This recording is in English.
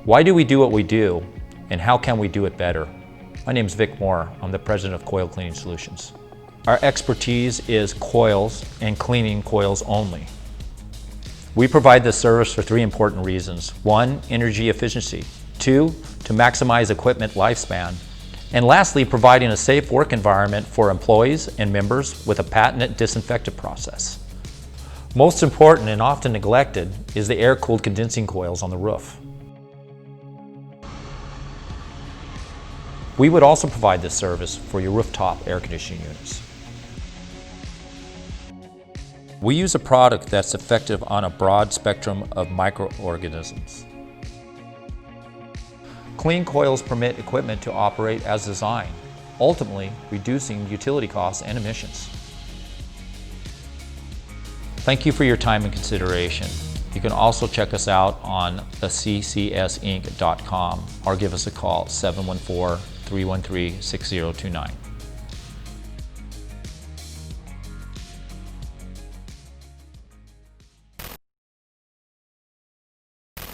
Why do we do what we do, and how can we do it better? My name is Vic Moore. I'm the president of Coil Cleaning Solutions. Our expertise is coils and cleaning coils only. We provide this service for three important reasons. One, energy efficiency. Two, to maximize equipment lifespan. And lastly, providing a safe work environment for employees and members with a patented disinfectant process. Most important and often neglected is the air-cooled condensing coils on the roof. We would also provide this service for your rooftop air conditioning units. We use a product that's effective on a broad spectrum of microorganisms. Clean coils permit equipment to operate as designed, ultimately reducing utility costs and emissions. Thank you for your time and consideration. You can also check us out on theccsinc.com or give us a call at 714-313-6029.